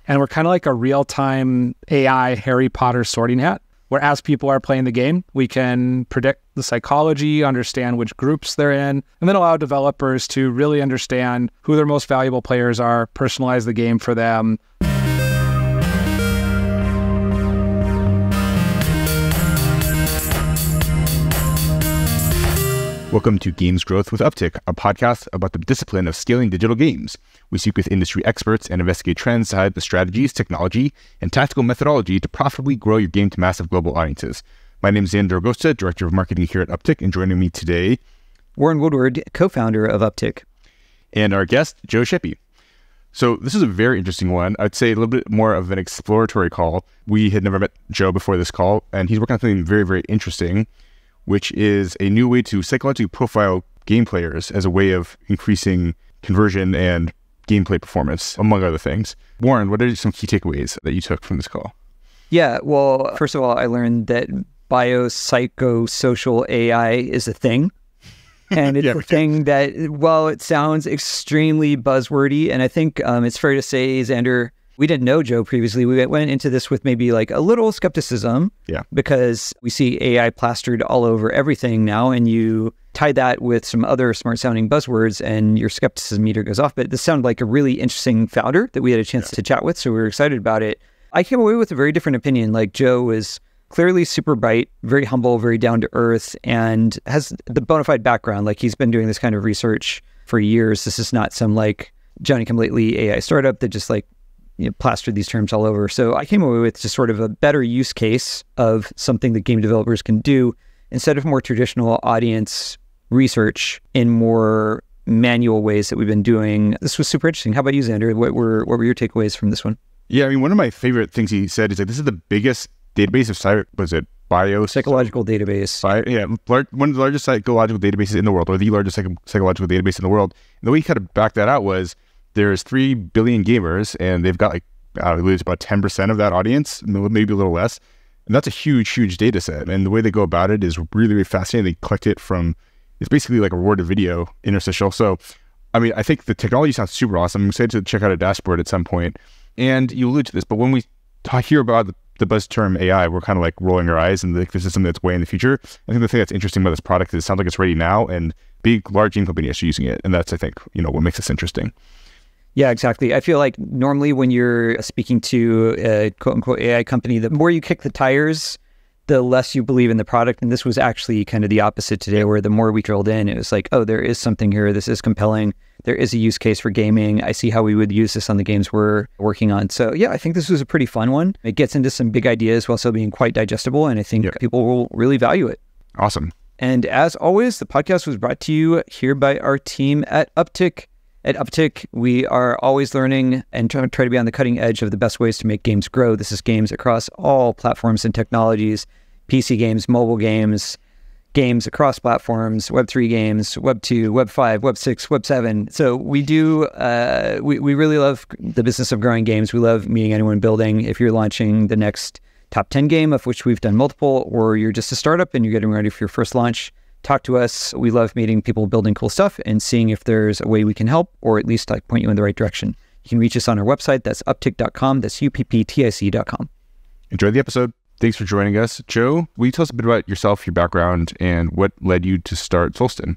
And we're kind of like a real-time AI Harry Potter sorting hat, where as people are playing the game, we can predict the psychology, understand which groups they're in, and then allow developers to really understand who their most valuable players are, personalize the game for them. Welcome to Games Growth with Upptic, a podcast about the discipline of scaling digital games. We speak with industry experts and investigate trends to hide the strategies, technology, and tactical methodology to profitably grow your game to massive global audiences. My name is Xander Agosta, Director of Marketing here at Upptic, and joining me today, Warren Woodward, co-founder of Upptic. And our guest, Joe Schaeppi. So this is a very interesting one. I'd say a little bit more of an exploratory call. We had never met Joe before this call, and he's working on something very, very interesting, which is a new way to psychologically profile game players as a way of increasing conversion and gameplay performance, among other things. Warren, what are some key takeaways that you took from this call? Yeah, well, first of all, I learned that biopsychosocial AI is a thing. And it's a thing that, while it sounds extremely buzzwordy, and I think it's fair to say, Xander, we didn't know Joe previously. We went into this with maybe like a little skepticism because we see AI plastered all over everything now, and you tie that with some other smart sounding buzzwords and your skepticism meter goes off. But this sounded like a really interesting founder that we had a chance to chat with, so we were excited about it. I came away with a very different opinion. Like, Joe was clearly super bright, very humble, very down to earth, and has the bona fide background. Like, he's been doing this kind of research for years. This is not some like Johnny-come-lately AI startup that just like plastered these terms all over. So I came away with just sort of a better use case of something that game developers can do instead of more traditional audience research in more manual ways that we've been doing. This was super interesting. How about you, Xander? What were your takeaways from this one? Yeah, I mean, one of my favorite things he said is like, this is the biggest database of psychological database. One of the largest psychological databases in the world, or the largest psychological database in the world. And the way he kind of backed that out was there's 3 billion gamers, and they've got like, I believe it's about 10% of that audience, maybe a little less. And that's a huge, huge data set. And the way they go about it is really, really fascinating. They collect it from, it's basically like a rewarded video interstitial. So, I mean, I think the technology sounds super awesome. I'm excited to check out a dashboard at some point. And you allude to this, but when we hear about the buzz term AI, we're kind of like rolling our eyes and like, this is something that's way in the future. I think the thing that's interesting about this product is it sounds like it's ready now, and big, large game companies are using it. And that's, I think, what makes this interesting. Yeah, exactly. I feel like normally when you're speaking to a quote-unquote AI company, the more you kick the tires, the less you believe in the product. And this was actually kind of the opposite today, where the more we drilled in, it was like, oh, there is something here. This is compelling. There is a use case for gaming. I see how we would use this on the games we're working on. So yeah, I think this was a pretty fun one. It gets into some big ideas while still being quite digestible. And I think people will really value it. Awesome. And as always, the podcast was brought to you here by our team at Upptic. At Upptic, we are always learning and try to be on the cutting edge of the best ways to make games grow. This is games across all platforms and technologies, PC games, mobile games, games across platforms, Web3 games, Web2, Web5, Web6, Web7. So we do, we really love the business of growing games. We love meeting anyone building. If you're launching the next top 10 game, of which we've done multiple, or you're just a startup and you're getting ready for your first launch, talk to us. We love meeting people building cool stuff and seeing if there's a way we can help, or at least like point you in the right direction. You can reach us on our website. That's upptic.com. That's upptic.com. Enjoy the episode. Thanks for joining us. Joe, will you tell us a bit about yourself, your background, and what led you to start Solsten?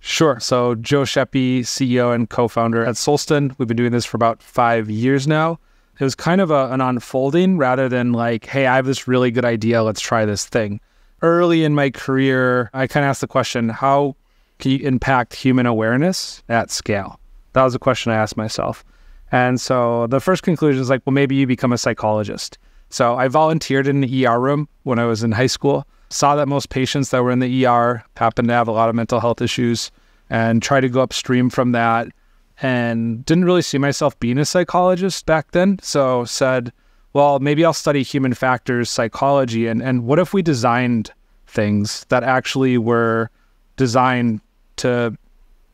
Sure. So Joe Schaeppi, CEO and co-founder at Solsten. We've been doing this for about 5 years now. It was kind of an unfolding rather than like, hey, I have this really good idea. Let's try this thing. Early in my career, I kind of asked the question, how can you impact human awareness at scale? That was a question I asked myself. And so the first conclusion is like, well, maybe you become a psychologist. So I volunteered in the ER room when I was in high school, saw that most patients that were in the ER happened to have a lot of mental health issues, and tried to go upstream from that, and didn't really see myself being a psychologist back then. So said, well, maybe I'll study human factors psychology, and what if we designed things that actually were designed to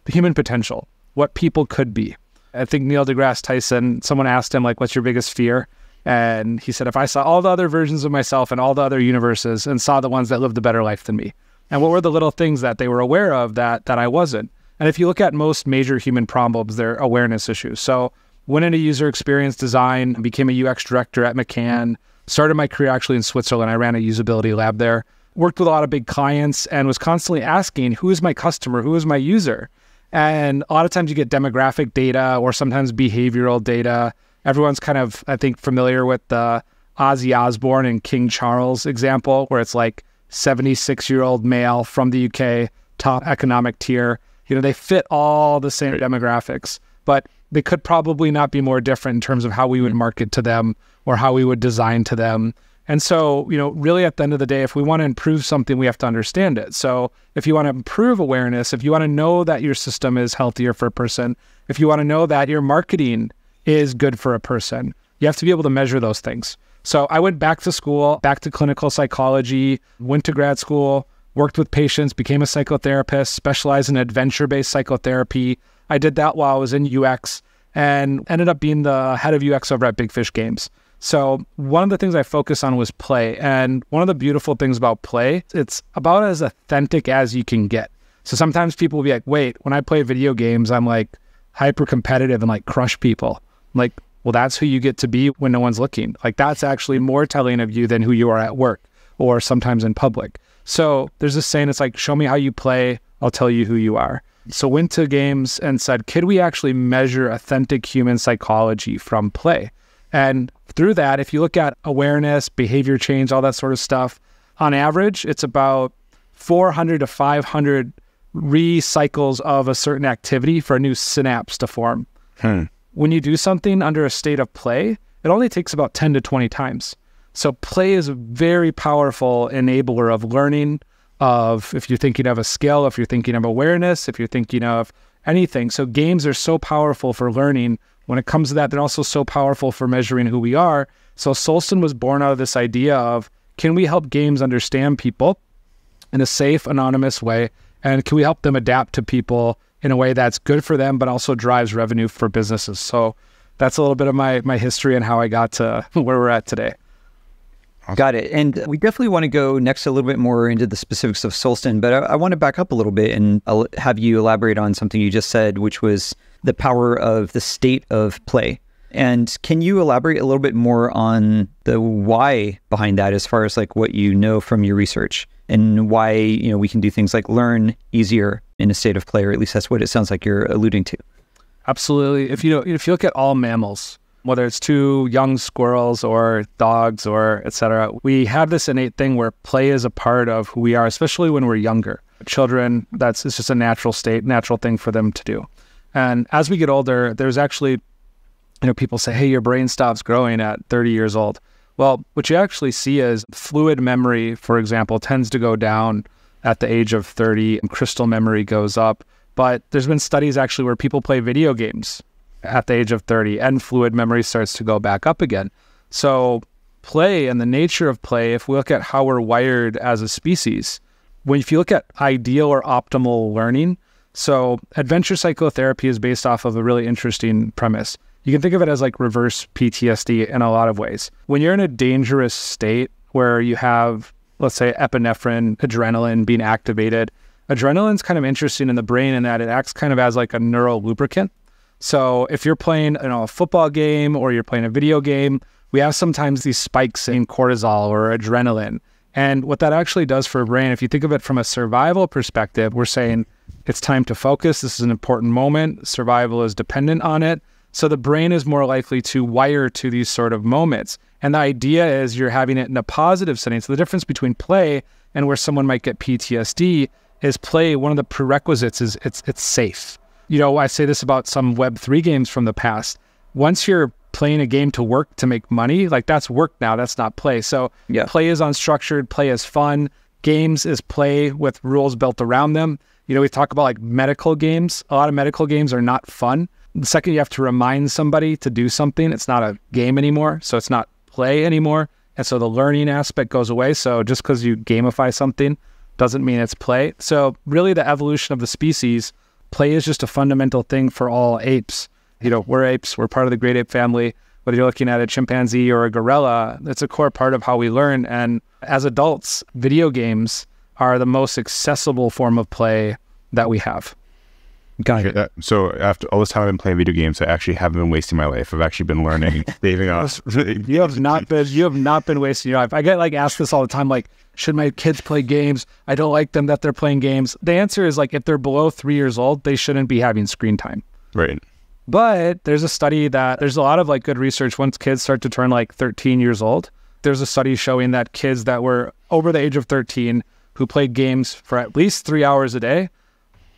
the human potential, what people could be. I think Neil deGrasse Tyson, someone asked him, like, what's your biggest fear? And he said, if I saw all the other versions of myself in all the other universes and saw the ones that lived a better life than me, and what were the little things that they were aware of that I wasn't? And if you look at most major human problems, they're awareness issues. So went into user experience design, became a UX director at McCann, started my career actually in Switzerland. I ran a usability lab there, worked with a lot of big clients and was constantly asking, who is my customer? Who is my user? And a lot of times you get demographic data or sometimes behavioral data. Everyone's kind of, I think, familiar with the Ozzy Osbourne and King Charles example, where it's like 76-year-old male from the UK, top economic tier. They fit all the same demographics, but they could probably not be more different in terms of how we would market to them or how we would design to them. And so, really at the end of the day, if we want to improve something, we have to understand it. So if you want to improve awareness, if you want to know that your system is healthier for a person, if you want to know that your marketing is good for a person, you have to be able to measure those things. So I went back to school, back to clinical psychology, went to grad school, worked with patients, became a psychotherapist, specialized in adventure-based psychotherapy. I did that while I was in UX and ended up being the head of UX over at Big Fish Games. So one of the things I focused on was play. And one of the beautiful things about play, it's about as authentic as you can get. So sometimes people will be like, wait, when I play video games, I'm like hyper competitive and like crush people. I'm like, well, that's who you get to be when no one's looking. Like that's actually more telling of you than who you are at work or sometimes in public. So there's this saying, it's like, show me how you play, I'll tell you who you are. So went to games and said, could we actually measure authentic human psychology from play? And through that, if you look at awareness, behavior change, all that sort of stuff, on average, it's about 400 to 500 recycles of a certain activity for a new synapse to form. When you do something under a state of play, it only takes about 10 to 20 times. So play is a very powerful enabler of learning, of if you're thinking of a skill, if you're thinking of awareness, if you're thinking of anything. So games are so powerful for learning. When it comes to that, they're also so powerful for measuring who we are. So Solsten was born out of this idea of, can we help games understand people in a safe, anonymous way? And can we help them adapt to people in a way that's good for them, but also drives revenue for businesses? So that's a little bit of my history and how I got to where we're at today. Got it. And we definitely want to go next a little bit more into the specifics of Solsten, but I want to back up a little bit and I'll have you elaborate on something you just said, which was the power of the state of play. And can you elaborate a little bit more on the why behind that, as far as like what you know from your research and why, we can do things like learn easier in a state of play, or at least that's what it sounds like you're alluding to. Absolutely. If you look at all mammals, whether it's two young squirrels or dogs or et cetera, we have this innate thing where play is a part of who we are, especially when we're younger. Children, it's just a natural state, natural thing for them to do. And as we get older, there's actually, people say, hey, your brain stops growing at 30 years old. Well, what you actually see is fluid memory, for example, tends to go down at the age of 30 and crystal memory goes up. But there's been studies actually where people play video games at the age of 30 and fluid memory starts to go back up again. So play and the nature of play, if we look at how we're wired as a species, if you look at ideal or optimal learning, so adventure psychotherapy is based off of a really interesting premise. You can think of it as like reverse PTSD in a lot of ways. When you're in a dangerous state where you have, let's say, epinephrine, adrenaline being activated, adrenaline's kind of interesting in the brain in that it acts kind of as like a neural lubricant. So if you're playing a football game or you're playing a video game, we have sometimes these spikes in cortisol or adrenaline. And what that actually does for a brain, if you think of it from a survival perspective, we're saying it's time to focus. This is an important moment. Survival is dependent on it. So the brain is more likely to wire to these sort of moments. And the idea is you're having it in a positive setting. So the difference between play and where someone might get PTSD is play. One of the prerequisites is it's safe. I say this about some Web3 games from the past. Once you're playing a game to work to make money, like that's work now, that's not play. So Play is unstructured, play is fun. Games is play with rules built around them. We talk about like medical games. A lot of medical games are not fun. The second you have to remind somebody to do something, it's not a game anymore. So it's not play anymore. And so the learning aspect goes away. So just because you gamify something doesn't mean it's play. So really the evolution of the species, play is just a fundamental thing for all apes. We're apes, we're part of the great ape family. Whether you're looking at a chimpanzee or a gorilla, it's a core part of how we learn. And as adults, video games are the most accessible form of play that we have. Got it. So after all this time I've been playing video games, I actually haven't been wasting my life. I've actually been learning, saving up. You have not been wasting your life. I get like asked this all the time, like, should my kids play games? I don't like them that they're playing games. The answer is like, if they're below 3 years old, they shouldn't be having screen time. Right. But there's a study that there's a lot of like good research once kids start to turn like 13 years old. There's a study showing that kids that were over the age of 13 who played games for at least 3 hours a day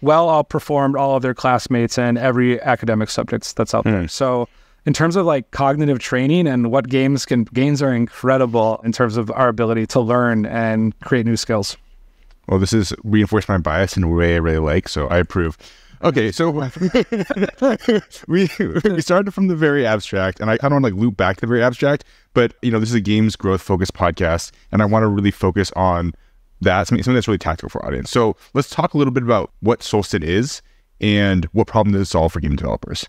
outperformed all of their classmates in every academic subjects that's out there. So in terms of like cognitive training and what games are incredible in terms of our ability to learn and create new skills. Well, this is reinforced my bias in a way I really like, so I approve. Okay, so we started from the very abstract, and I kind of want to like loop back to the very abstract, but this is a games growth focused podcast, and I want to really focus on that, something that's really tactical for our audience. So let's talk a little bit about what Solsten is and what problem does it solve for game developers.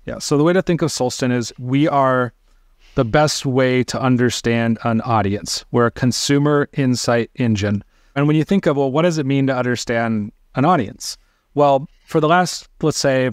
Yeah, so the way to think of Solsten is we are the best way to understand an audience. We're a consumer insight engine. And when you think of, well, what does it mean to understand an audience? Well, for the last, let's say,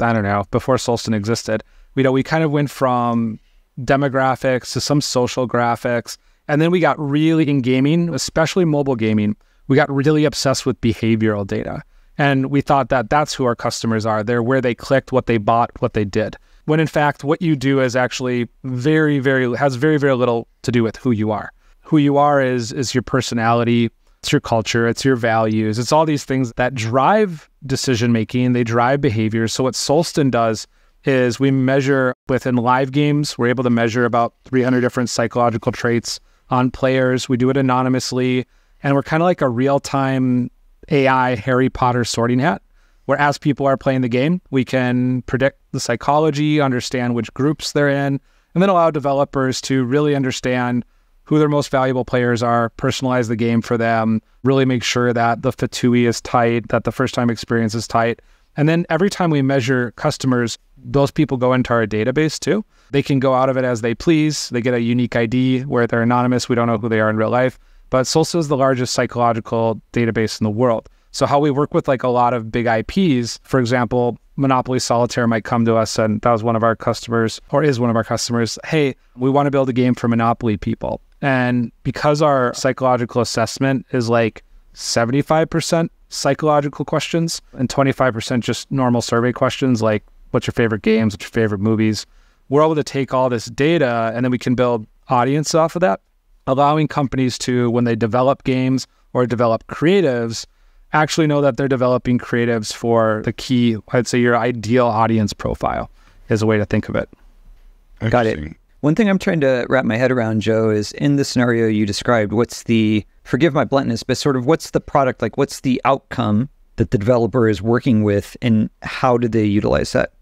I don't know, before Solsten existed, we kind of went from demographics to some social graphics. And then we got really in gaming, especially mobile gaming, we got really obsessed with behavioral data. And we thought that that's who our customers are. They're where they clicked, what they bought, what they did. When in fact, what you do is actually has very, very little to do with who you are. Who you are is your personality, it's your culture, it's your values. It's all these things that drive decision-making, they drive behaviors. So what Solsten does is we measure within live games, we're able to measure about 300 different psychological traits on players. We do it anonymously, and we're kind of like a real-time AI Harry Potter sorting hat, where as people are playing the game, we can predict the psychology, understand which groups they're in, and then allow developers to really understand who their most valuable players are, personalize the game for them, really make sure that the FATUI is tight, that the first-time experience is tight. And then every time we measure customers, those people go into our database too. They can go out of it as they please. They get a unique ID where they're anonymous. We don't know who they are in real life. But Solsten is the largest psychological database in the world. So how we work with like a lot of big IPs, for example, Monopoly Solitaire might come to us, and that was one of our customers, or is one of our customers. Hey, we want to build a game for Monopoly people. And because our psychological assessment is like 75% psychological questions and 25% just normal survey questions like what's your favorite games, what's your favorite movies, we're able to take all this data and then we can build audience off of that, allowing companies to, when they develop games or develop creatives, actually know that they're developing creatives for the key, I'd say your ideal audience profile is a way to think of it. Got it. One thing I'm trying to wrap my head around, Joe, is in the scenario you described, what's the, forgive my bluntness, but sort of what's the product, like what's the outcome that the developer is working with and how do they utilize that?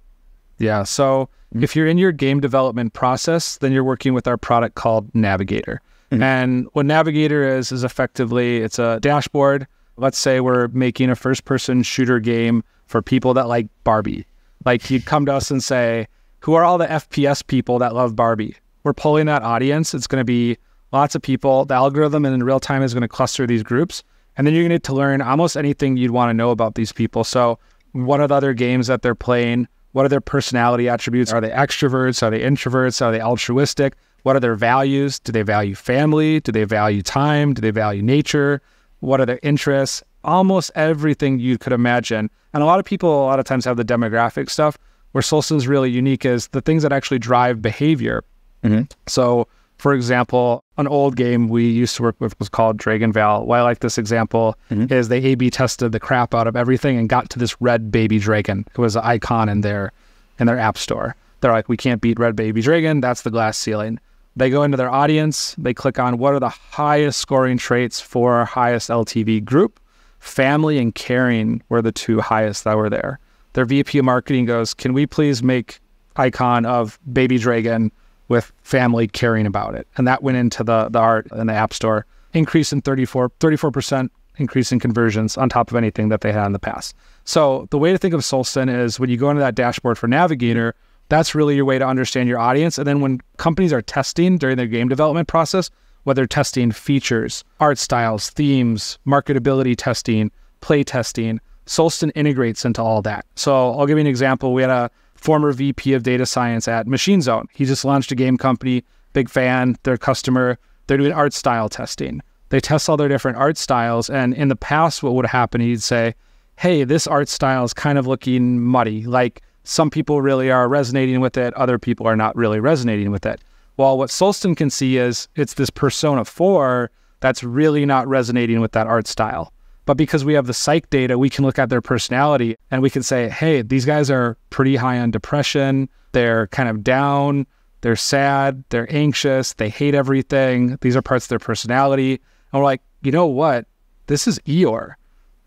Yeah, so if you're in your game development process, then you're working with our product called Navigator. Mm-hmm. And what Navigator is effectively, it's a dashboard. Let's say we're making a first-person shooter game for people that like Barbie. Like you'd come to us and say, who are all the FPS people that love Barbie? We're pulling that audience. It's going to be lots of people. The algorithm in real time is going to cluster these groups. And then you're going to get to learn almost anything you'd want to know about these people. So what are the other games that they're playing? What are their personality attributes? Are they extroverts? Are they introverts? Are they altruistic? What are their values? Do they value family? Do they value time? Do they value nature? What are their interests? Almost everything you could imagine. And a lot of people, a lot of times have the demographic stuff. Where Solsten's really unique is the things that actually drive behavior. Mm-hmm. So, for example, an old game we used to work with was called Dragon Val. Why I like this example is they A/B tested the crap out of everything and got to this red baby dragon. It was an icon in their app store. They're like, we can't beat red baby dragon. That's the glass ceiling. They go into their audience. They click on what are the highest scoring traits for our highest LTV group. Family and caring were the two highest that were there. Their VP of marketing goes, can we please make icon of baby dragon with family caring about it? And that went into the art in the app store. Increase in 34% increase in conversions on top of anything that they had in the past. So the way to think of Solsten is when you go into that dashboard for Navigator, that's really your way to understand your audience. And then when companies are testing during their game development process, whether testing features, art styles, themes, marketability testing, play testing, Solsten integrates into all that. So I'll give you an example. We had a former VP of data science at Machine Zone. He just launched a game company, big fan, their customer. They're doing art style testing. They test all their different art styles. And in the past, what would happen, he'd say, hey, this art style is kind of looking muddy. Like some people really are resonating with it. Other people are not really resonating with it. Well, what Solsten can see is it's this persona 4 that's really not resonating with that art style. But because we have the psych data, we can look at their personality and we can say, hey, these guys are pretty high on depression. They're kind of down. They're sad. They're anxious. They hate everything. These are parts of their personality. And we're like, you know what? This is Eeyore.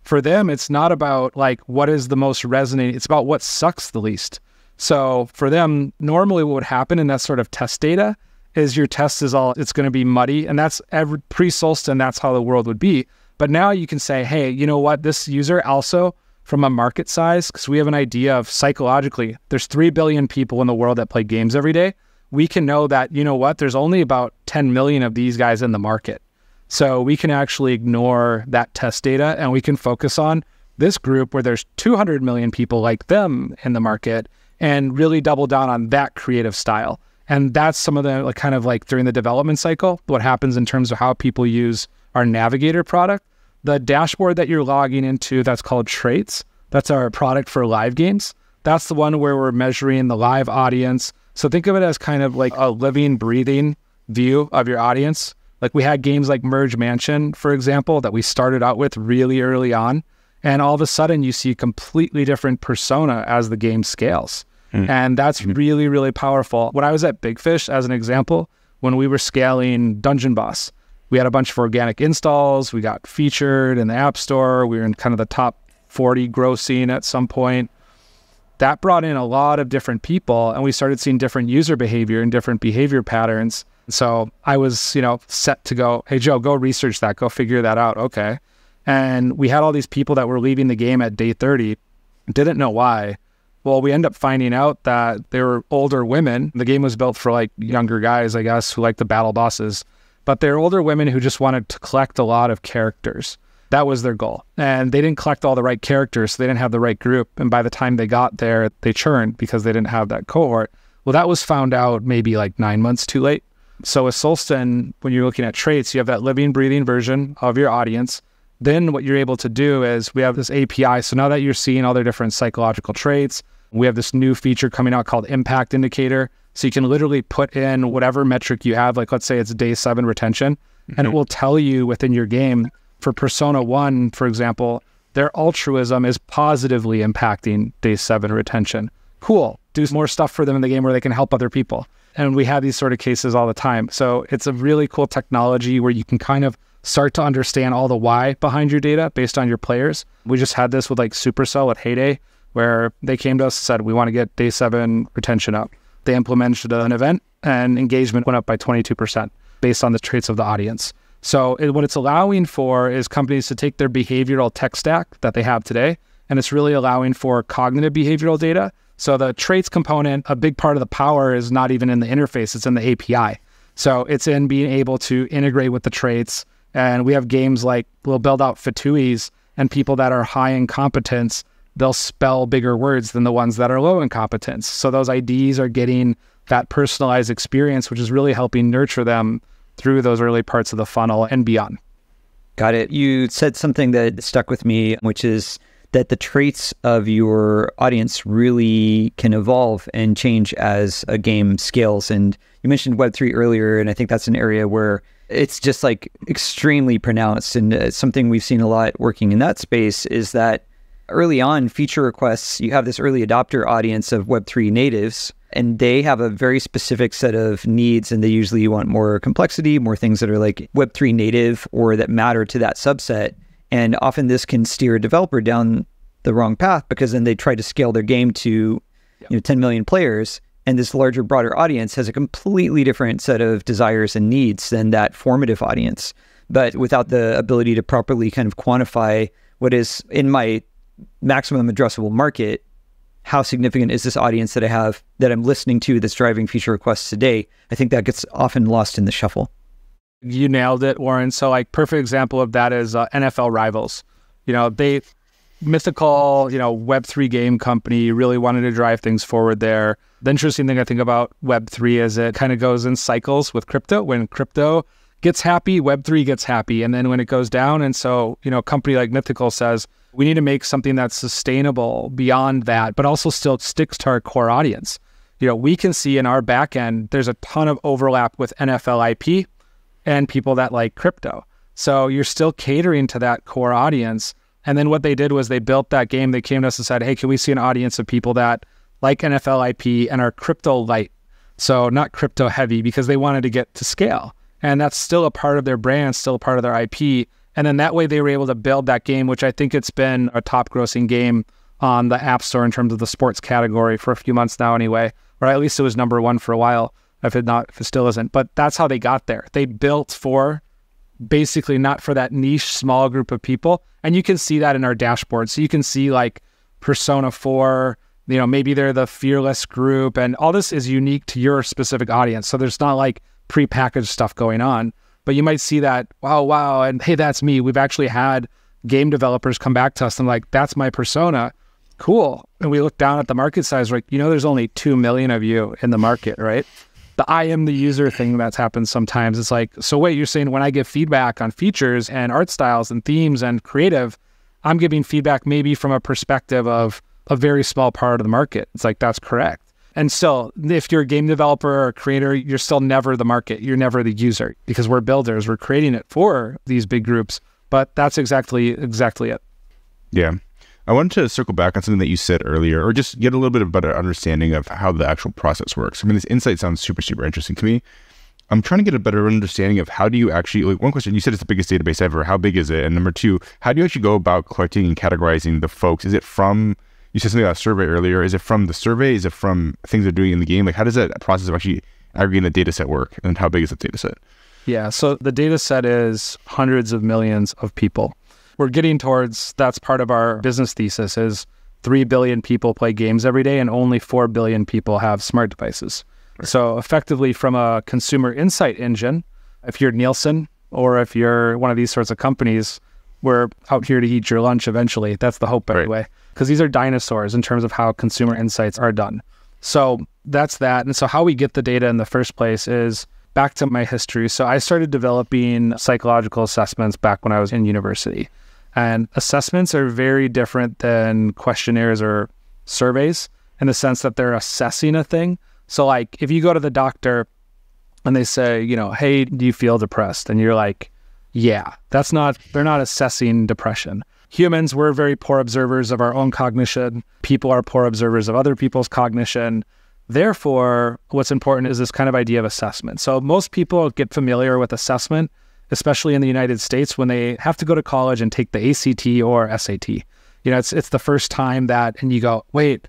For them, it's not about like what is the most resonating. It's about what sucks the least. So for them, normally what would happen in that sort of test data is your test is all, it's going to be muddy. And that's pre-Solsten, that's how the world would be. But now you can say, hey, you know what? This user also from a market size, because we have an idea of psychologically, there's 3 billion people in the world that play games every day. We can know that, you know what? There's only about 10 million of these guys in the market. So we can actually ignore that test data and we can focus on this group where there's 200 million people like them in the market and really double down on that creative style. And that's some of the kind of like during the development cycle, what happens in terms of how people use our Navigator product. The dashboard that you're logging into, that's called Traits. That's our product for live games. That's the one where we're measuring the live audience. So think of it as kind of like a living, breathing view of your audience. Like we had games like Merge Mansion, for example, that we started out with really early on. And all of a sudden you see a completely different persona as the game scales. And that's really, really powerful. When I was at Big Fish, as an example, when we were scaling Dungeon Boss, we had a bunch of organic installs. We got featured in the App Store. We were in kind of the top 40 grossing at some point. That brought in a lot of different people, and we started seeing different user behavior and different behavior patterns. So I was, set to go, hey, Joe, go research that. Go figure that out. Okay. And we had all these people that were leaving the game at day 30, didn't know why. Well, we end up finding out that they were older women. The game was built for like younger guys, I guess, who like the battle bosses. But they're older women who just wanted to collect a lot of characters. That was their goal. And they didn't collect all the right characters, so they didn't have the right group. And by the time they got there, they churned because they didn't have that cohort. Well, that was found out maybe like 9 months too late. So with Solsten, when you're looking at traits, you have that living, breathing version of your audience. Then what you're able to do is we have this API. So now that you're seeing all their different psychological traits, we have this new feature coming out called Impact Indicator. So you can literally put in whatever metric you have, like let's say it's day 7 retention, and it will tell you within your game for Persona 1, for example, their altruism is positively impacting day 7 retention. Cool. Do more stuff for them in the game where they can help other people. And we have these sort of cases all the time. So it's a really cool technology where you can kind of start to understand all the why behind your data based on your players. We just had this with like Supercell at Heyday, where they came to us and said, we want to get day 7 retention up. They implemented an event and engagement went up by 22% based on the traits of the audience. So what it's allowing for is companies to take their behavioral tech stack that they have today, and it's really allowing for cognitive behavioral data. So the traits component, a big part of the power is not even in the interface, it's in the API. So it's in being able to integrate with the traits. And we have games like we'll build out Fatuis, and people that are high in competence, they'll spell bigger words than the ones that are low in competence. So those IDs are getting that personalized experience, which is really helping nurture them through those early parts of the funnel and beyond. Got it. You said something that stuck with me, which is that the traits of your audience really can evolve and change as a game scales. And you mentioned Web3 earlier, and I think that's an area where it's just like extremely pronounced. And something we've seen a lot working in that space is that early on feature requests, you have this early adopter audience of Web3 natives, and they have a very specific set of needs, and they usually want more complexity, more things that are like Web3 native or that matter to that subset. And often this can steer a developer down the wrong path because then they try to scale their game to 10 million players, and this larger, broader audience has a completely different set of desires and needs than that formative audience. But without the ability to properly kind of quantify what is in my maximum addressable market, how significant is this audience that I have, that I'm listening to, that's driving feature requests today, I think that gets often lost in the shuffle. You nailed it, Warren. So like perfect example of that is NFL Rivals. mythical, Web3 game company, really wanted to drive things forward there. The interesting thing I think about Web3 is it kind of goes in cycles with crypto. When crypto gets happy, Web3 gets happy. And then when it goes down, and so, a company like Mythical says, we need to make something that's sustainable beyond that, but also still sticks to our core audience. We can see in our back end, there's a ton of overlap with NFL IP and people that like crypto. So you're still catering to that core audience. And then what they did was they built that game. They came to us and said, hey, can we see an audience of people that like NFL IP and are crypto light? So not crypto heavy, because they wanted to get to scale. And that's still a part of their brand, still a part of their IP. And then that way they were able to build that game, which I think it's been a top grossing game on the App Store in terms of the sports category for a few months now anyway, or at least it was number one for a while, if it still isn't. But that's how they got there. They built for basically not for that niche small group of people. And you can see that in our dashboard. So you can see like Persona 4, maybe they're the fearless group, and all this is unique to your specific audience. So there's not like prepackaged stuff going on, but you might see that, wow, and hey, that's me. We've actually had game developers come back to us and like, that's my persona. Cool. And we look down at the market size, like, there's only 2 million of you in the market, right? The I am the user thing that's happened sometimes. It's like, so wait, you're saying when I give feedback on features and art styles and themes and creative, I'm giving feedback maybe from a perspective of a very small part of the market. It's like, that's correct. And still, if you're a game developer or a creator, you're still never the market. You're never the user, because we're builders. We're creating it for these big groups. But that's exactly it. Yeah. I wanted to circle back on something that you said earlier, or just get a little bit of a better understanding of how the actual process works. I mean, this insight sounds super, super interesting to me. I'm trying to get a better understanding of how do you actually, like, one question, you said it's the biggest database ever. How big is it? And number two, how do you actually go about collecting and categorizing the folks? Is it from, you said something about a survey earlier. Is it from the survey? Is it from things they're doing in the game? Like, how does that process of actually aggregating the data set work? And how big is the data set? Yeah, so the data set is hundreds of millions of people. We're getting towards, that's part of our business thesis, is 3 billion people play games every day and only 4 billion people have smart devices. Right. So effectively, from a consumer insight engine, if you're Nielsen or if you're one of these sorts of companies, we're out here to eat your lunch eventually. That's the hope anyway, because these are dinosaurs in terms of how consumer insights are done. So that's that. And so how we get the data in the first place is back to my history. So I started developing psychological assessments back when I was in university. And assessments are very different than questionnaires or surveys in the sense that they're assessing a thing. So like if you go to the doctor and they say, hey, do you feel depressed? And you're like, yeah, they're not assessing depression. Humans, we're very poor observers of our own cognition. People are poor observers of other people's cognition. Therefore, what's important is this kind of idea of assessment. So most people get familiar with assessment, especially in the United States, when they have to go to college and take the ACT or SAT. It's the first time that, and you go, wait,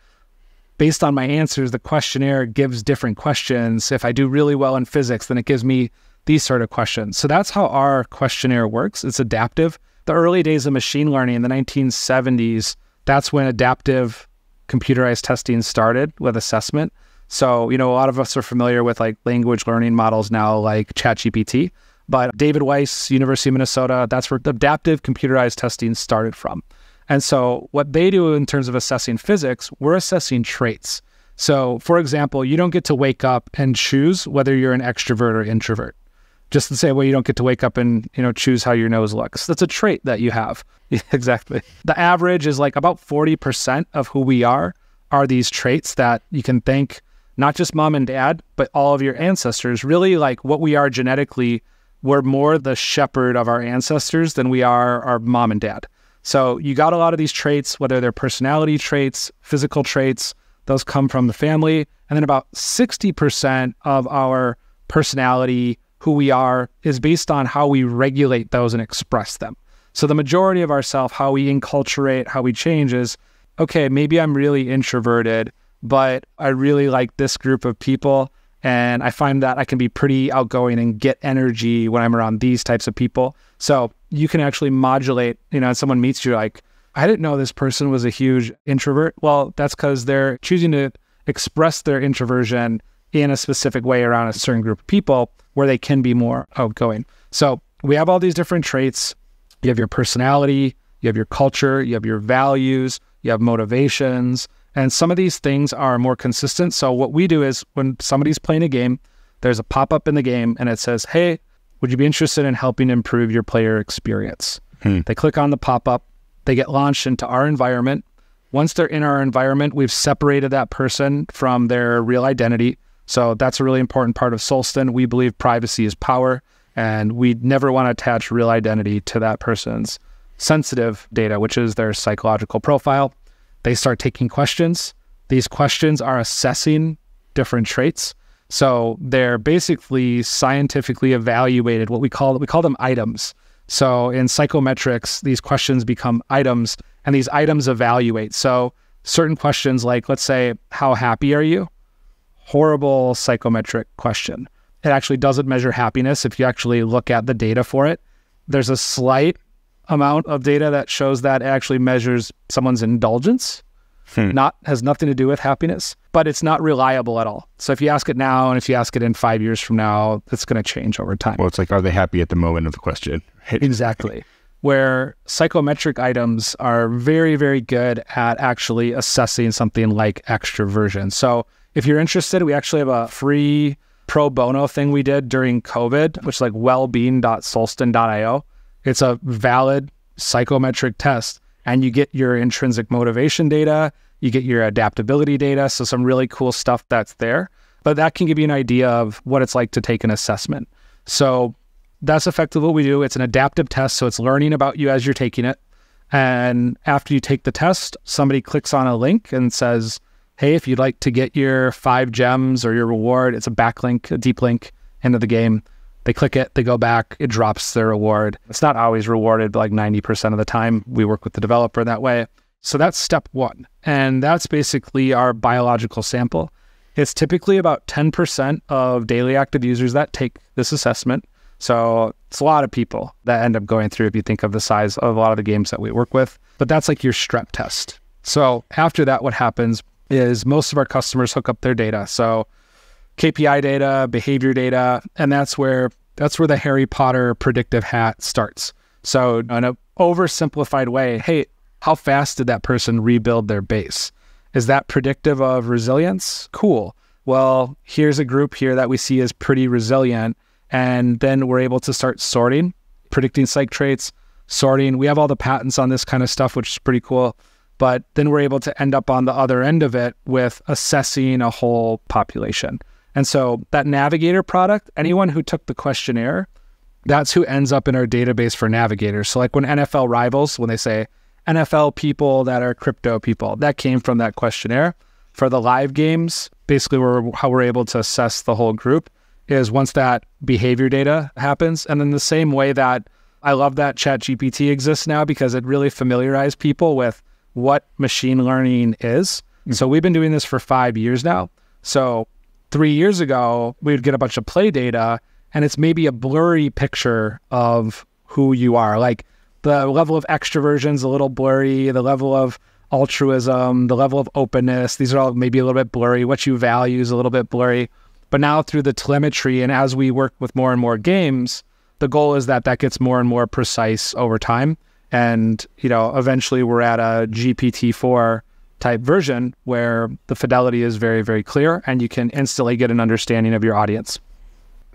based on my answers, the questionnaire gives different questions. If I do really well in physics, then it gives me these sort of questions. So that's how our questionnaire works. It's adaptive. The early days of machine learning in the 1970s, that's when adaptive computerized testing started with assessment. So, a lot of us are familiar with like language learning models now, like ChatGPT. But David Weiss, University of Minnesota, that's where adaptive computerized testing started from. And so what they do in terms of assessing physics, we're assessing traits. So for example, you don't get to wake up and choose whether you're an extrovert or introvert. Just to say, well, you don't get to wake up and, choose how your nose looks. That's a trait that you have. Exactly. The average is like about 40% of who we are these traits that you can thank not just mom and dad, but all of your ancestors. Really, like what we are genetically, we're more the shepherd of our ancestors than we are our mom and dad. So you got a lot of these traits, whether they're personality traits, physical traits, those come from the family. And then about 60% of our personality, who we are, is based on how we regulate those and express them. So the majority of ourself, how we enculturate, how we change is, okay, maybe I'm really introverted, but I really like this group of people. And I find that I can be pretty outgoing and get energy when I'm around these types of people. So you can actually modulate, and someone meets you like, I didn't know this person was a huge introvert. Well, that's because they're choosing to express their introversion in a specific way around a certain group of people where they can be more outgoing. So we have all these different traits. You have your personality, you have your culture, you have your values, you have motivations, and some of these things are more consistent. So what we do is when somebody's playing a game, there's a pop-up in the game and it says, hey, would you be interested in helping improve your player experience? They click on the pop-up, they get launched into our environment. Once they're in our environment, we've separated that person from their real identity. So that's a really important part of Solsten. We believe privacy is power, and we never want to attach real identity to that person's sensitive data, which is their psychological profile. They start taking questions. These questions are assessing different traits. So they're basically scientifically evaluated, what we call them items. So in psychometrics, these questions become items, and these items evaluate. So certain questions like, let's say, how happy are you? Horrible psychometric question. It actually doesn't measure happiness if you actually look at the data for it. There's a slight amount of data that shows that it actually measures someone's indulgence. Has nothing to do with happiness, but it's not reliable at all. So if you ask it now and if you ask it in 5 years from now, it's going to change over time. Well, it's like, are they happy at the moment of the question? Exactly. Where psychometric items are very, very good at actually assessing something like extroversion. So if you're interested, we actually have a free pro bono thing we did during COVID, which is like wellbeing.solsten.io. It's a valid psychometric test, and you get your intrinsic motivation data, you get your adaptability data, so some really cool stuff that's there. But that can give you an idea of what it's like to take an assessment. So that's effectively what we do. It's an adaptive test, so it's learning about you as you're taking it. And after you take the test, somebody clicks on a link and says, hey, if you'd like to get your 5 gems or your reward, it's a backlink, a deep link into the game. They click it, they go back, it drops their reward. It's not always rewarded, but like 90% of the time we work with the developer that way. So that's step 1. And that's basically our biological sample. It's typically about 10% of daily active users that take this assessment. So it's a lot of people that end up going through if you think of the size of a lot of the games that we work with. But that's like your strep test. So after that, what happens is most of our customers hook up their data. So KPI data, behavior data, and that's where the Harry Potter predictive hat starts. So in an oversimplified way, hey, how fast did that person rebuild their base? Is that predictive of resilience? Cool. Well, here's a group here that we see as pretty resilient, and then we're able to start sorting, predicting psych traits, sorting. We have all the patents on this kind of stuff, which is pretty cool. But then we're able to end up on the other end of it with assessing a whole population. And so that Navigator product, anyone who took the questionnaire, that's who ends up in our database for Navigator. So like when NFL Rivals, when they say NFL people that are crypto people, that came from that questionnaire. For the live games, basically how we're able to assess the whole group is once that behavior data happens. And then the same way that I love that ChatGPT exists now because it really familiarized people with what machine learning is. So we've been doing this for 5 years now. So 3 years ago, we would get a bunch of play data and it's maybe a blurry picture of who you are. Like the level of extroversion is a little blurry, the level of altruism, the level of openness, these are all maybe a little bit blurry. What you value is a little bit blurry. But now through the telemetry and as we work with more and more games, the goal is that gets more and more precise over time. And, eventually we're at a GPT-4 type version where the fidelity is very, very clear and you can instantly get an understanding of your audience.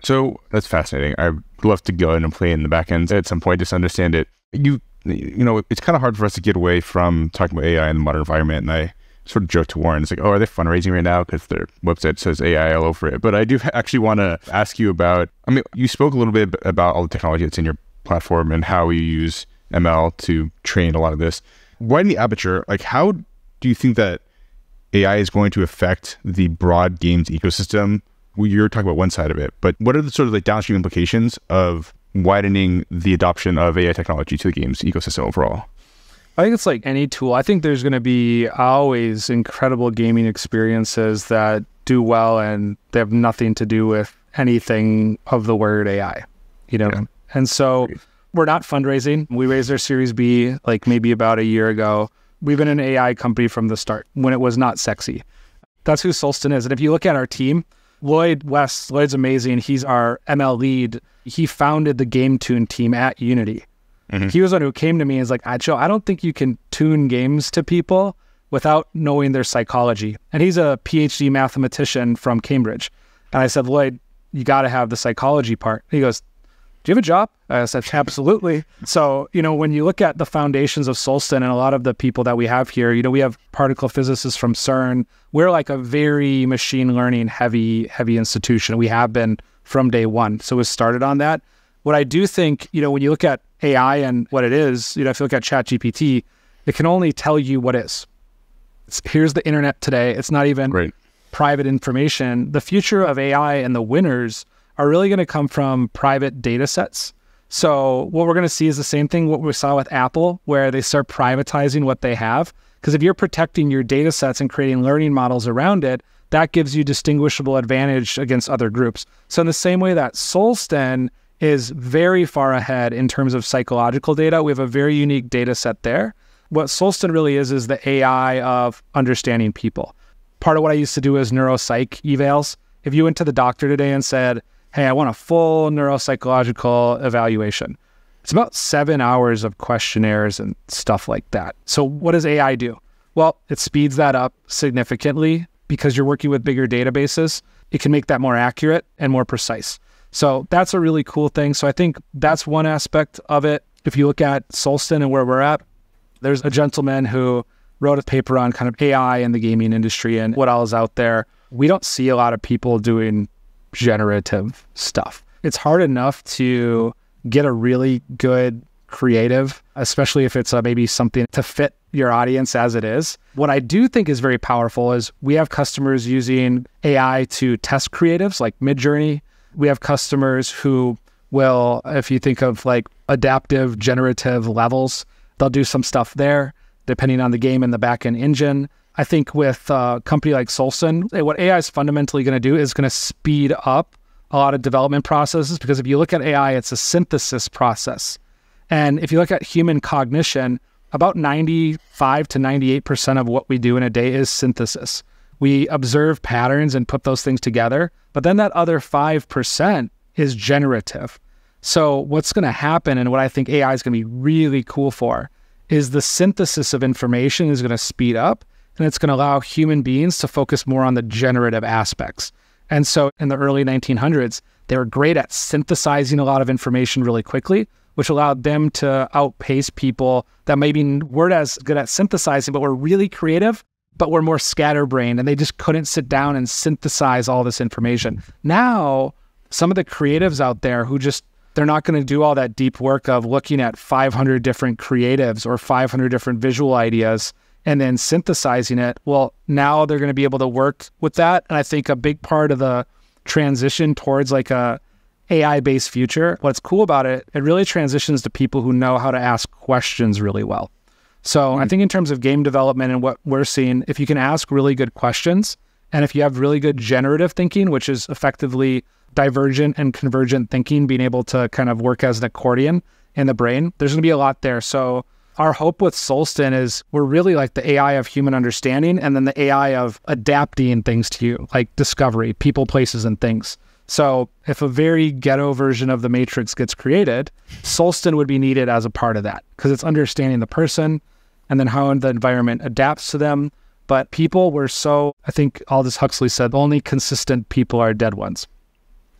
So that's fascinating. I'd love to go in and play in the back end at some point, just understand it. It's kind of hard for us to get away from talking about AI in the modern environment. And I sort of joked to Warren, it's like, oh, are they fundraising right now? Because their website says AI all over it. But I do actually want to ask you about, you spoke a little bit about all the technology that's in your platform and how you use ML to train a lot of this. Widen the aperture, how do you think that AI is going to affect the broad games ecosystem? You're talking about one side of it, but what are the sort of downstream implications of widening the adoption of AI technology to the games ecosystem overall? I think it's like any tool. I think there's going to be always incredible gaming experiences that do well and they have nothing to do with anything of the word AI, Yeah. And so we're not fundraising. We raised our Series B maybe about a year ago. We've been an AI company from the start when it was not sexy. That's who Solsten is. And if you look at our team, Lloyd's amazing. He's our ML lead. He founded the GameTune team at Unity. He was one who came to me and was like, Joe, I don't think you can tune games to people without knowing their psychology. And he's a PhD mathematician from Cambridge. And I said, Lloyd, you got to have the psychology part. He goes, do you have a job? I said, absolutely. So, when you look at the foundations of Solsten and a lot of the people that we have here, we have particle physicists from CERN. We're like a very machine learning heavy institution. We have been from day one. So we started on that. What I do think, when you look at AI and what it is, if you look at ChatGPT, it can only tell you what is. Here's the internet today. It's not even private information. The future of AI and the winners are really going to come from private data sets. So what we're going to see is the same thing what we saw with Apple, where they start privatizing what they have. Because if you're protecting your data sets and creating learning models around it, that gives you distinguishable advantage against other groups. So in the same way that Solsten is very far ahead in terms of psychological data, we have a very unique data set there. What Solsten really is the AI of understanding people. Part of what I used to do is neuropsych evals. If you went to the doctor today and said, hey, I want a full neuropsychological evaluation, it's about 7 hours of questionnaires and stuff like that. So what does AI do? Well, it speeds that up significantly because you're working with bigger databases. It can make that more accurate and more precise. So that's a really cool thing. So I think that's one aspect of it. If you look at Solsten and where we're at, there's a gentleman who wrote a paper on kind of AI in the gaming industry and what all is out there. We don't see a lot of people doing generative stuff. It's hard enough to get a really good creative, especially if it's maybe something to fit your audience as it is. What I do think is very powerful is we have customers using AI to test creatives like Midjourney. We have customers who will, if you think of like adaptive generative levels, they'll do some stuff there depending on the game and the backend engine. I think with a company like Solsten, what AI is fundamentally going to do is going to speed up a lot of development processes, because if you look at AI, it's a synthesis process. And if you look at human cognition, about 95 to 98% of what we do in a day is synthesis. We observe patterns and put those things together, but then that other 5% is generative. So what's going to happen, and what I think AI is going to be really cool for, is the synthesis of information is going to speed up, and it's going to allow human beings to focus more on the generative aspects. And so in the early 1900s, they were great at synthesizing a lot of information really quickly, which allowed them to outpace people that maybe weren't as good at synthesizing, but were really creative, but were more scatterbrained, and they just couldn't sit down and synthesize all this information. Now, some of the creatives out there who they're not going to do all that deep work of looking at 500 different creatives or 500 different visual ideas and then synthesizing it. Well, now they're going to be able to work with that. And I think a big part of the transition towards like a AI-based future, what's cool about it, it really transitions to people who know how to ask questions really well. So I think in terms of game development and what we're seeing, if you can ask really good questions, and if you have really good generative thinking, which is effectively divergent and convergent thinking, being able to kind of work as an accordion in the brain, there's going to be a lot there. So our hope with Solsten is we're really like the AI of human understanding, and then the AI of adapting things to you, like discovery, people, places, and things. So if a very ghetto version of the Matrix gets created, Solsten would be needed as a part of that, because it's understanding the person and then how the environment adapts to them. But people were I think Aldous Huxley said, only consistent people are dead ones.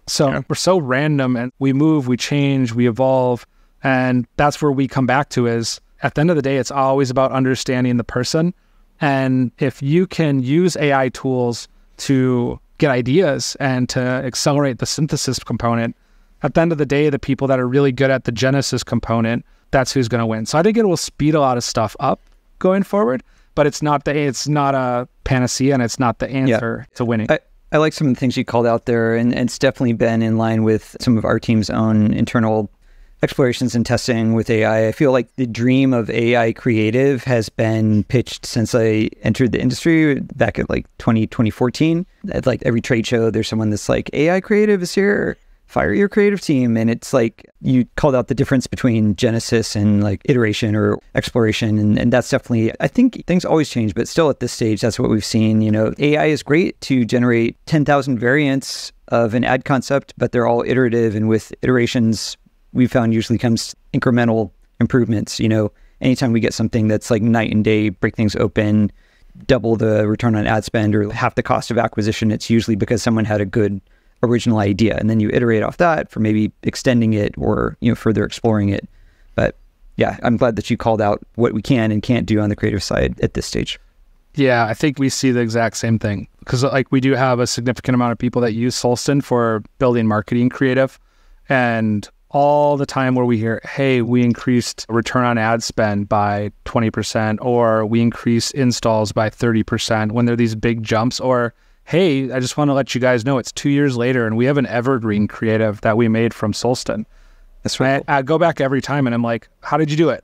So we're so random, and we move, we change, we evolve. And that's where we come back to is, at the end of the day, it's always about understanding the person. And if you can use AI tools to get ideas and to accelerate the synthesis component, at the end of the day, the people that are really good at the genesis component, that's who's going to win. So I think it will speed a lot of stuff up going forward, but it's not a panacea, and it's not the answer to winning. I like some of the things you called out there, and it's definitely been in line with some of our team's own internal explorations and testing with AI. I feel like the dream of AI creative has been pitched since I entered the industry back at like 2014. At like every trade show, there's someone that's like, AI creative is here, fire your creative team. And it's like, you called out the difference between genesis and like iteration or exploration. And that's definitely, I think things always change, but still at this stage, that's what we've seen. You know, AI is great to generate 10,000 variants of an ad concept, but they're all iterative. And with iterations, we found usually comes incremental improvements. Anytime we get something that's like night and day, break things open, double the return on ad spend or half the cost of acquisition, it's usually because someone had a good original idea. And then you iterate off that for maybe extending it or, further exploring it. But yeah, I'm glad that you called out what we can and can't do on the creative side at this stage. Yeah, I think we see the exact same thing because we do have a significant amount of people that use Solsten for building marketing creative, and all the time where we hear, hey, we increased return on ad spend by 20% or we increased installs by 30% when there are these big jumps, or hey, I just want to let you guys know it's 2 years later and we have an evergreen creative that we made from Solsten. That's right. I go back every time and I'm like, how did you do it?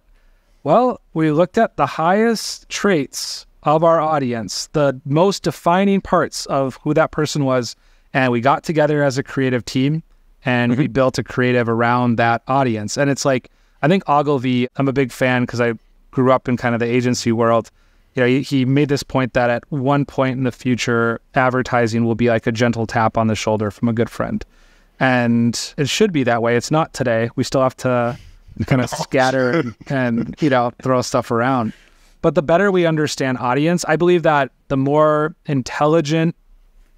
Well, we looked at the highest traits of our audience, the most defining parts of who that person was, and we got together as a creative team and we built a creative around that audience. And it's like, I think Ogilvy, I'm a big fan because I grew up in kind of the agency world. He made this point that at one point in the future, advertising will be like a gentle tap on the shoulder from a good friend. And it should be that way. It's not today. We still have to kind of scatter and throw stuff around. But the better we understand audience, I believe that the more intelligent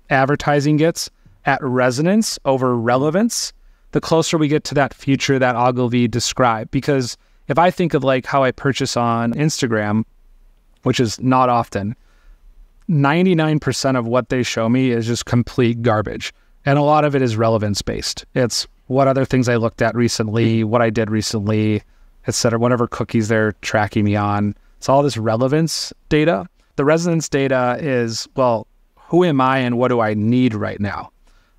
advertising gets at resonance over relevance, the closer we get to that future that Ogilvy described. Because if I think of like how I purchase on Instagram, which is not often, 99% of what they show me is just complete garbage. And a lot of it is relevance based. It's what other things I looked at recently, what I did recently, et cetera, whatever cookies they're tracking me on. It's all this relevance data. The resonance data is, well, who am I and what do I need right now?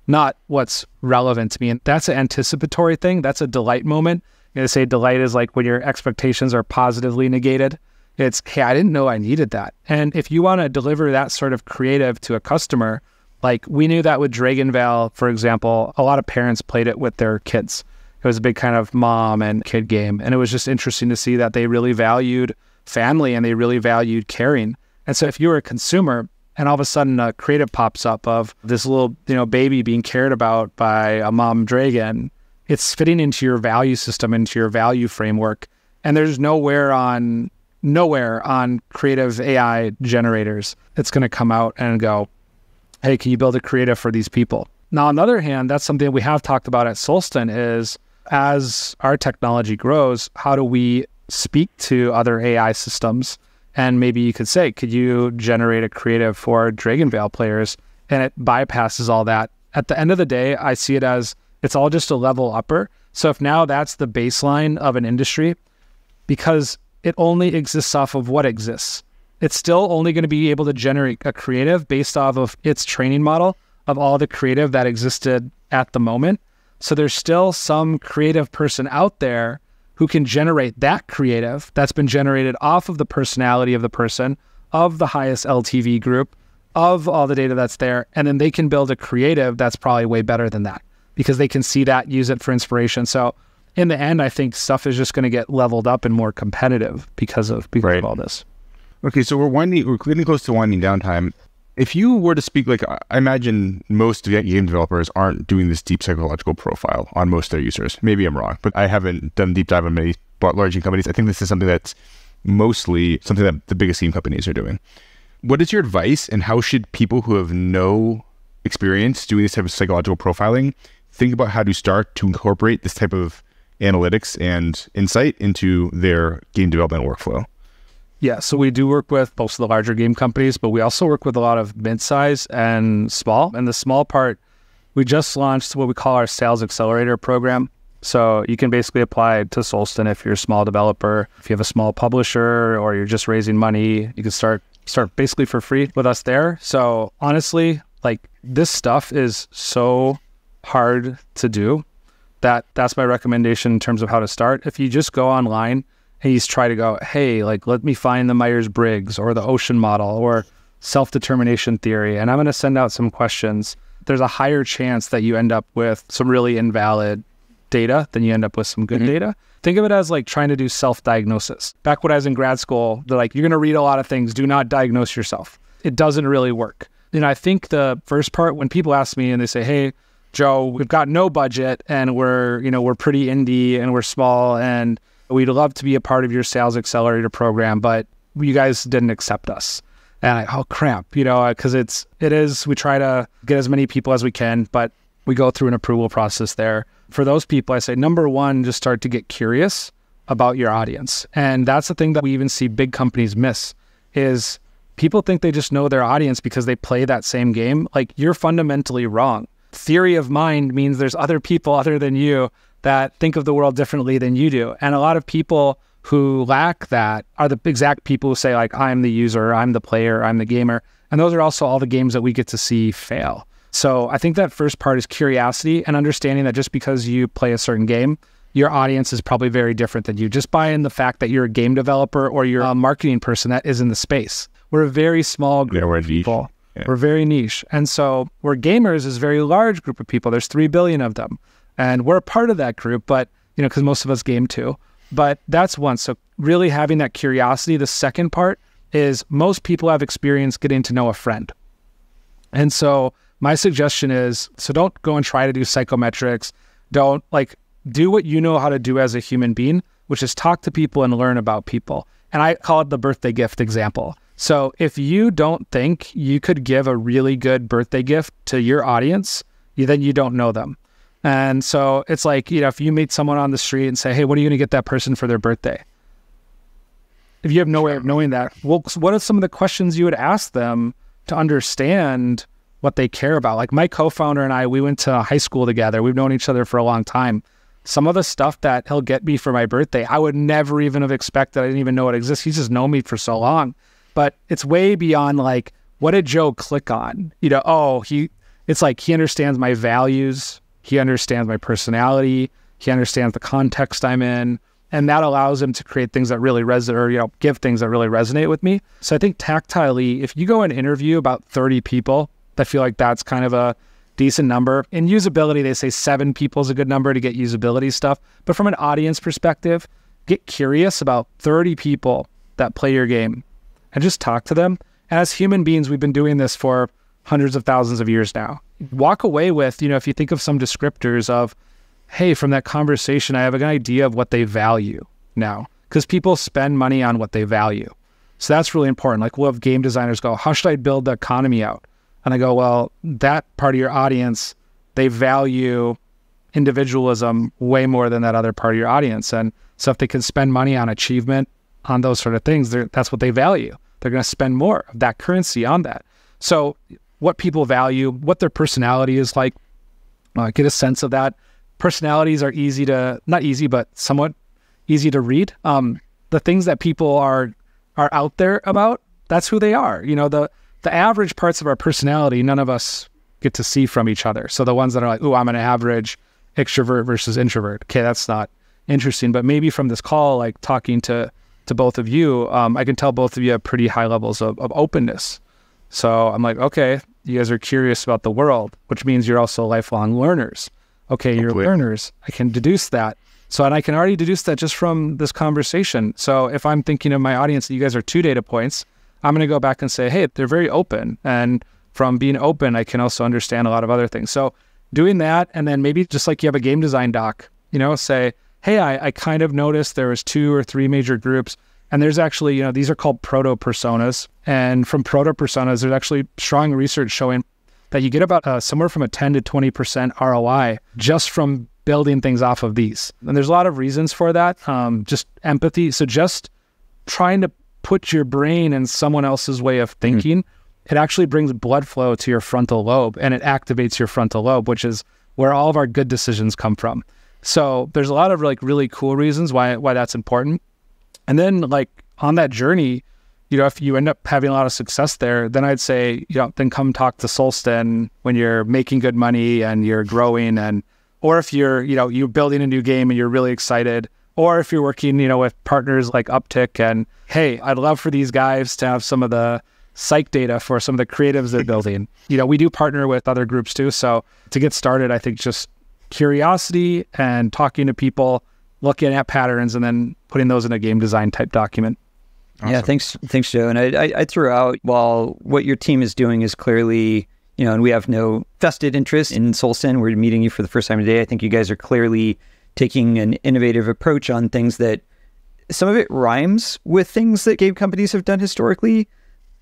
Not what's relevant to me. And that's an anticipatory thing. That's a delight moment. You say delight is like when your expectations are positively negated. It's, hey, I didn't know I needed that. And if you want to deliver that sort of creative to a customer, like we knew that with Dragonvale, for example, a lot of parents played it with their kids. It was a big kind of mom and kid game. And it was just interesting to see that they really valued family and they really valued caring. And so if you were a consumer and all of a sudden a creative pops up of this little, baby being cared about by a mom dragon, it's fitting into your value system, into your value framework. And there's nowhere on creative AI generators it's going to come out and go, hey, can you build a creative for these people? Now, on the other hand, that's something we have talked about at Solsten is as our technology grows, how do we speak to other AI systems? And maybe you could say, could you generate a creative for Dragonvale players? And it bypasses all that. At the end of the day, I see it as it's all just a level upper. So if now that's the baseline of an industry, because it only exists off of what exists, it's still only going to be able to generate a creative based off of its training model of all the creative that existed at the moment. So there's still some creative person out there who can generate that creative that's been generated off of the personality of the person, of the highest LTV group, of all the data that's there. And then they can build a creative that's probably way better than that because they can see that, use it for inspiration. So in the end, I think stuff is just going to get leveled up and more competitive because of all this. Okay, so we're getting close to winding down time. If you were to speak, like I imagine most game developers aren't doing this deep psychological profile on most of their users. Maybe I'm wrong, but I haven't done deep dive on many large game companies. I think this is something that's mostly something that the biggest game companies are doing. What is your advice, and how should people who have no experience doing this type of psychological profiling think about how to start to incorporate this type of analytics and insight into their game development workflow? Yeah, so we do work with most of the larger game companies, but we also work with a lot of mid-size and small. And the small part, we just launched what we call our Sales Accelerator program. So you can basically apply to Solsten if you're a small developer. If you have a small publisher or you're just raising money, you can start basically for free with us there. So honestly, like this stuff is so hard to do that's my recommendation in terms of how to start. If you just go online and you try to go, hey, like, let me find the Myers-Briggs or the Ocean model or self-determination theory, and I'm going to send out some questions, there's a higher chance that you end up with some really invalid data than you end up with some good data. Think of it as like trying to do self-diagnosis. Back when I was in grad school, they're like, you're going to read a lot of things. Do not diagnose yourself. It doesn't really work. I think the first part, when people ask me and they say, hey, Joe, we've got no budget and we're pretty indie and we're small and we'd love to be a part of your sales accelerator program, but you guys didn't accept us. And oh crap, because we try to get as many people as we can, but we go through an approval process there. For those people, I say, number one, just start to get curious about your audience. And that's the thing that we even see big companies miss is people think they just know their audience because they play that same game. Like, you're fundamentally wrong. Theory of mind means there's other people other than you that think of the world differently than you do. And a lot of people who lack that are the exact people who say, like, I'm the user, I'm the player, I'm the gamer. And those are also all the games that we get to see fail. So I think that first part is curiosity and understanding that just because you play a certain game, your audience is probably very different than you. Just buy in the fact that you're a game developer or you're a marketing person that is in the space. We're a very small group of people. Yeah. We're very niche. And so where gamers is a very large group of people. There's 3 billion of them. And we're a part of that group, but, because most of us game too. But that's one. So really having that curiosity. The second part is most people have experience getting to know a friend. And so my suggestion is, so don't go and try to do psychometrics. Don't do what you know how to do as a human being, which is talk to people and learn about people. And I call it the birthday gift example. So if you don't think you could give a really good birthday gift to your audience, then you don't know them. And so it's like, if you meet someone on the street and say, hey, what are you going to get that person for their birthday? If you have no way of knowing that, well, what are some of the questions you would ask them to understand what they care about? Like my co-founder and I, we went to high school together. We've known each other for a long time. Some of the stuff that he'll get me for my birthday, I would never even have expected. I didn't even know it exists. He's just known me for so long. But it's way beyond like, what did Joe click on? It's like he understands my values. He understands my personality. He understands the context I'm in. And that allows him to create things that really resonate, or, give things that really resonate with me. So I think tactilely, if you go and interview about 30 people, I feel like that's kind of a decent number. In usability, they say 7 people is a good number to get usability stuff. But from an audience perspective, get curious about 30 people that play your game and just talk to them. And as human beings, we've been doing this for hundreds of thousands of years now. Walk away with, if you think of some descriptors of, hey, from that conversation, I have an idea of what they value now. Because people spend money on what they value. So that's really important. Like we'll have game designers go, how should I build the economy out? And I go, well, that part of your audience, they value individualism way more than that other part of your audience. And so if they can spend money on achievement, on those sort of things, that's what they value. They're going to spend more of that currency on that. So what people value, what their personality is like, get a sense of that. Personalities are not easy, but somewhat easy to read. The things that people are out there about, that's who they are. The average parts of our personality, none of us get to see from each other. So the ones that are like, I'm an average extrovert versus introvert. Okay, that's not interesting. But maybe from this call, like talking to both of you, I can tell both of you have pretty high levels of openness. So I'm like, okay, you guys are curious about the world, which means you're also lifelong learners. Okay, you're learners. I can deduce that. And I can already deduce that just from this conversation. So if I'm thinking of my audience that you guys are 2 data points, I'm going to go back and say, hey, they're very open. And from being open, I can also understand a lot of other things. So doing that, and then maybe just like you have a game design doc, say, hey, I kind of noticed there was 2 or 3 major groups. And there's actually, these are called proto-personas. And from proto-personas, there's actually strong research showing that you get about somewhere from a 10 to 20% ROI just from building things off of these. And there's a lot of reasons for that. Just empathy. So just trying to put your brain in someone else's way of thinking, it actually brings blood flow to your frontal lobe and it activates your frontal lobe, which is where all of our good decisions come from. So there's a lot of really cool reasons why that's important. And then on that journey, if you end up having a lot of success there, then I'd say, then come talk to Solsten when you're making good money and you're growing, or if you're, you're building a new game and you're really excited, or if you're working, with partners like Upptic and, hey, I'd love for these guys to have some of the psych data for some of the creatives they're building. We do partner with other groups too. So to get started, I think just curiosity and talking to people, looking at patterns, and then putting those in a game design type document. Awesome. Yeah, thanks, Joe. And I threw out, while what your team is doing is clearly, and we have no vested interest in Solsten. We're meeting you for the first time today. I think you guys are clearly taking an innovative approach on things that some of it rhymes with things that game companies have done historically.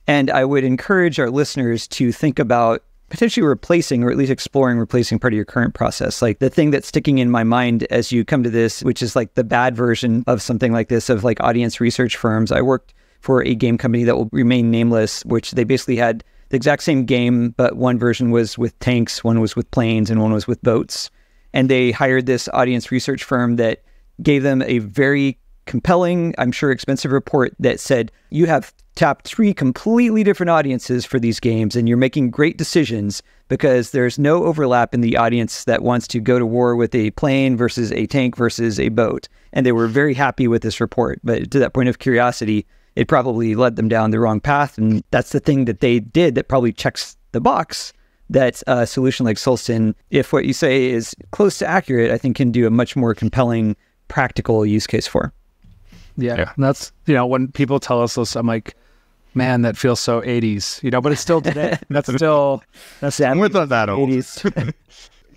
And I would encourage our listeners to think about potentially replacing, or at least exploring replacing part of your current process. Like the thing that's sticking in my mind as you come to this, which is like the bad version of something like this, of like audience research firms. I worked for a game company that will remain nameless, which they basically had the exact same game, but one version was with tanks, one was with planes, and one was with boats. And they hired this audience research firm that gave them a very compelling, I'm sure expensive report that said, you have tapped 3 completely different audiences for these games, and you're making great decisions because there's no overlap in the audience that wants to go to war with a plane versus a tank versus a boat. And they were very happy with this report. But to that point of curiosity, it probably led them down the wrong path. And that's the thing that they did that probably checks the box that a solution like Solsten, if what you say is close to accurate, I think can do a much more compelling, practical use case for. Yeah. And that's, when people tell us this, I'm like, man, that feels so 80s, but it's still today. That's I'm with that old. 80s.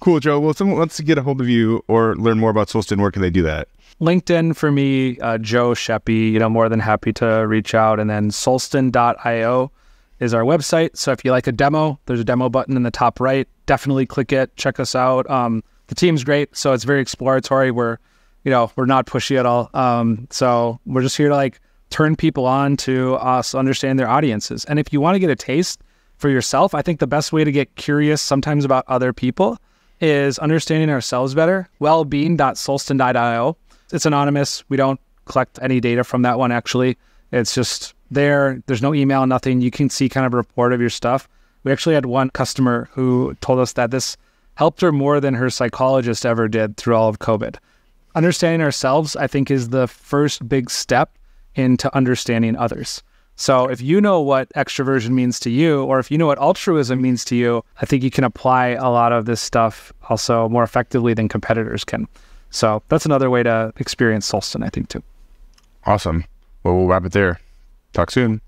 Cool, Joe. Well, if someone wants to get a hold of you or learn more about Solsten, where can they do that? LinkedIn for me, Joe Schaeppi, more than happy to reach out. And then solsten.io is our website. So if you like a demo, there's a demo button in the top right. Definitely click it. Check us out. The team's great. So it's very exploratory. We're not pushy at all. So we're just here to turn people on to us, understand their audiences. And if you want to get a taste for yourself, I think the best way to get curious sometimes about other people is understanding ourselves better. Wellbeing.solsten.io. It's anonymous. We don't collect any data from that one, actually. It's just there. There's no email, nothing. You can see kind of a report of your stuff. We actually had one customer who told us that this helped her more than her psychologist ever did through all of COVID. Understanding ourselves, I think, is the first big step into understanding others. So if you know what extroversion means to you, or if you know what altruism means to you, I think you can apply a lot of this stuff also more effectively than competitors can. So that's another way to experience Solsten, I think, too. Awesome. Well, we'll wrap it there. Talk soon.